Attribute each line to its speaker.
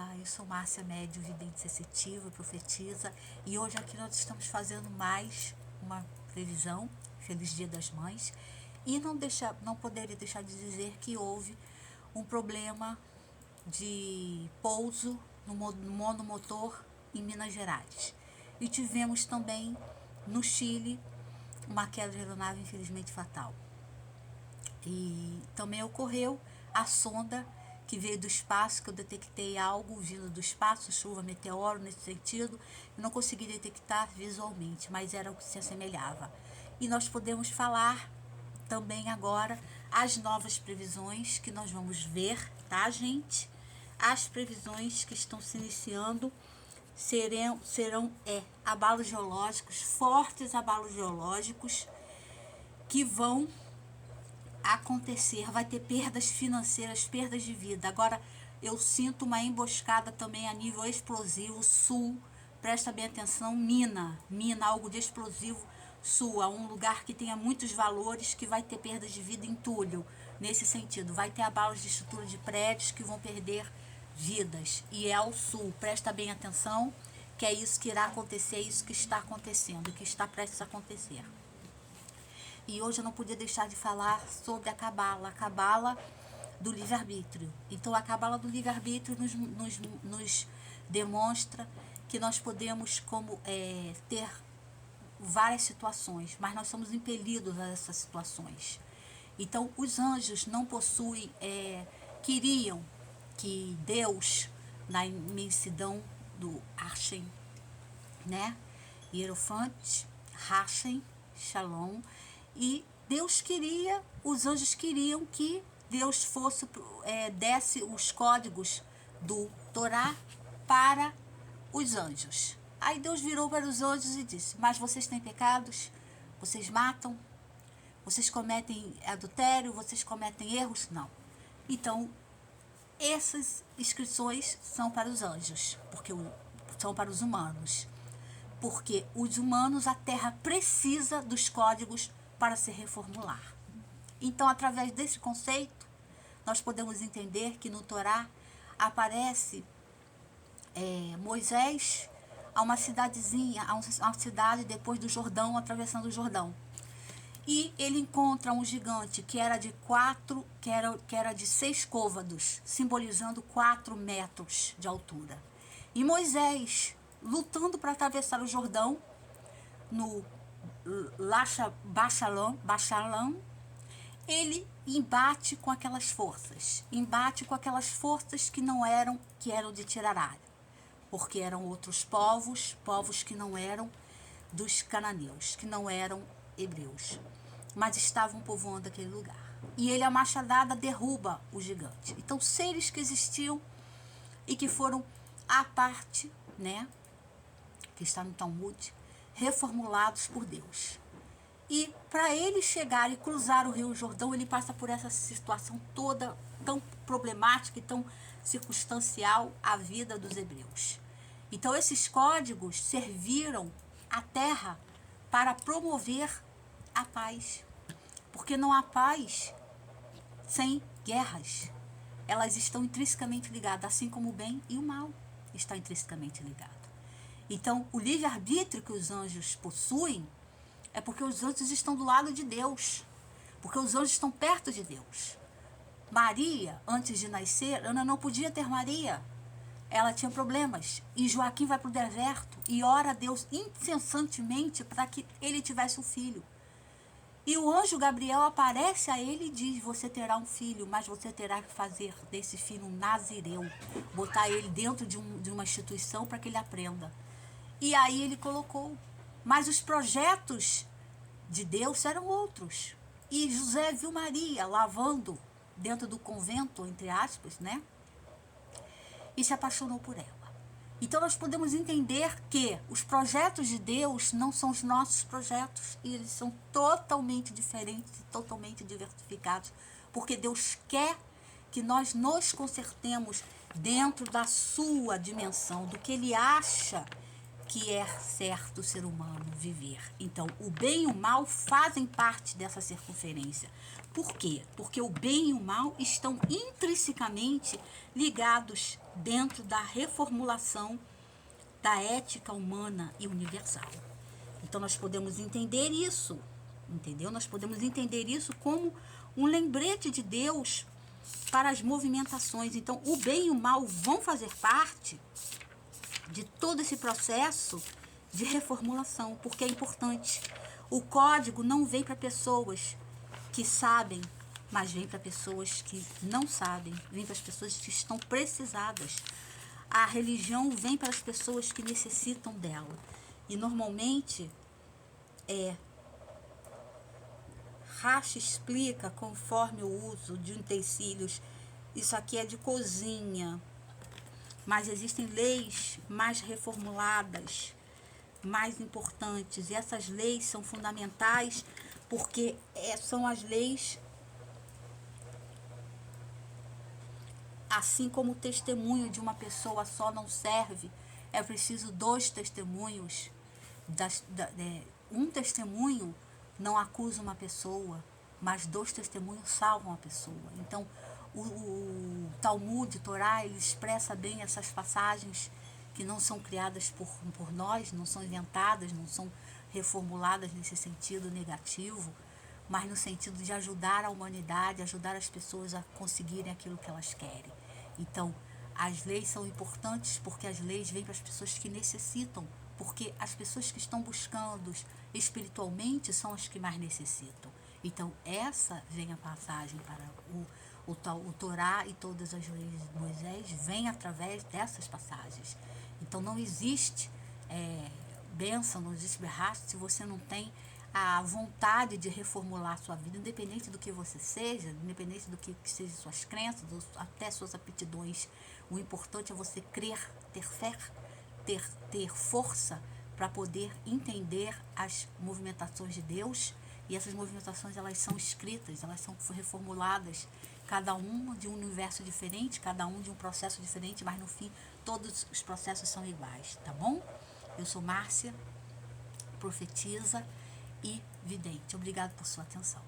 Speaker 1: Olá, eu sou Márcia Médio, vidente sensitiva, profetisa, e hoje aqui nós estamos fazendo mais uma previsão, Feliz Dia das Mães, e não poderia deixar de dizer que houve um problema de pouso no monomotor em Minas Gerais. E tivemos também no Chile uma queda de aeronave infelizmente fatal. E também ocorreu a sonda que veio do espaço, que eu detectei algo vindo do espaço, chuva, meteoro, nesse sentido. Eu não consegui detectar visualmente, mas era o que se assemelhava. E nós podemos falar também agora as novas previsões que nós vamos ver, tá, gente? As previsões que estão se iniciando serão abalos geológicos, fortes abalos geológicos que vão acontecer, vai ter perdas financeiras, perdas de vida. Agora, eu sinto uma emboscada também a nível explosivo, sul, presta bem atenção, mina, algo de explosivo, sul, a um lugar que tenha muitos valores, que vai ter perdas de vida, entulho, nesse sentido, vai ter abalos de estrutura de prédios que vão perder vidas, e é ao sul, presta bem atenção, que é isso que irá acontecer, é isso que está acontecendo, que está prestes a acontecer. E hoje eu não podia deixar de falar sobre a cabala do livre-arbítrio. Então, a cabala do livre-arbítrio nos demonstra que nós podemos ter várias situações, mas nós somos impelidos a essas situações. Então, os anjos não possuem, queriam que Deus, na imensidão do Hashem, né? Hierofante, Hashem, Shalom, e Deus queria, os anjos queriam que Deus desse os códigos do Torá para os anjos. Aí Deus virou para os anjos e disse: mas vocês têm pecados, vocês matam, vocês cometem adultério, vocês cometem erros? Não. Então, essas inscrições são para os anjos, porque são para os humanos. Porque os humanos, a Terra precisa dos códigos para se reformular. Então, através desse conceito, nós podemos entender que no Torá aparece Moisés a uma cidadezinha, a uma cidade depois do Jordão, atravessando o Jordão. E ele encontra um gigante que era de 6 côvados, simbolizando 4 metros de altura. E Moisés, lutando para atravessar o Jordão, no Bachalão, ele embate com aquelas forças. Que eram de Tirará, porque eram outros povos que não eram dos cananeus, que não eram hebreus, mas estavam povoando aquele lugar. E ele, a machadada, derruba o gigante. Então, seres que existiam e que foram à parte, né, que está no Talmud, reformulados por Deus. E para ele chegar e cruzar o Rio Jordão, ele passa por essa situação toda tão problemática e tão circunstancial à vida dos hebreus. Então, esses códigos serviram à terra para promover a paz, porque não há paz sem guerras. Elas estão intrinsecamente ligadas, assim como o bem e o mal está intrinsecamente ligado. Então, o livre-arbítrio que os anjos possuem é porque os anjos estão do lado de Deus, porque os anjos estão perto de Deus. Maria, antes de nascer, Ana não podia ter Maria, ela tinha problemas, e Joaquim vai para o deserto e ora a Deus incessantemente para que ele tivesse um filho. E o anjo Gabriel aparece a ele e diz: você terá um filho, mas você terá que fazer desse filho um nazireu, botar ele dentro de uma instituição para que ele aprenda. E aí ele colocou. Mas os projetos de Deus eram outros. E José viu Maria lavando dentro do convento, entre aspas, né? E se apaixonou por ela. Então nós podemos entender que os projetos de Deus não são os nossos projetos, e eles são totalmente diferentes e totalmente diversificados, porque Deus quer que nós nos consertemos dentro da sua dimensão, do que Ele acha que é certo o ser humano viver. Então, o bem e o mal fazem parte dessa circunferência. Por quê? Porque o bem e o mal estão intrinsecamente ligados dentro da reformulação da ética humana e universal. Então, nós podemos entender isso, entendeu? Nós podemos entender isso como um lembrete de Deus para as movimentações. Então, o bem e o mal vão fazer parte de todo esse processo de reformulação, porque é importante. O código não vem para pessoas que sabem, mas vem para pessoas que não sabem, vem para as pessoas que estão precisadas. A religião vem para as pessoas que necessitam dela. E normalmente Racha explica conforme o uso de utensílios. Isso aqui é de cozinha, mas existem leis mais reformuladas, mais importantes. E essas leis são fundamentais porque são as leis, assim como o testemunho de uma pessoa só não serve, é preciso 2 testemunhos. Um testemunho não acusa uma pessoa, mas 2 testemunhos salvam a pessoa. Então, o Talmud, Torá, ele expressa bem essas passagens que não são criadas por nós, não são inventadas, não são reformuladas nesse sentido negativo, mas no sentido de ajudar a humanidade, ajudar as pessoas a conseguirem aquilo que elas querem. Então, as leis são importantes porque as leis vêm para as pessoas que necessitam, porque as pessoas que estão buscando espiritualmente são as que mais necessitam. Então, essa vem a passagem para o Torá e todas as leis de Moisés vêm através dessas passagens. Então, não existe bênção, não existe berraço se você não tem a vontade de reformular a sua vida, independente do que você seja, independente do que sejam suas crenças, até suas aptidões. O importante é você crer, ter fé, ter força para poder entender as movimentações de Deus. E essas movimentações, elas são escritas, elas são reformuladas, cada uma de um universo diferente, cada um de um processo diferente, mas no fim todos os processos são iguais, tá bom? Eu sou Márcia, profetisa e vidente. Obrigado por sua atenção.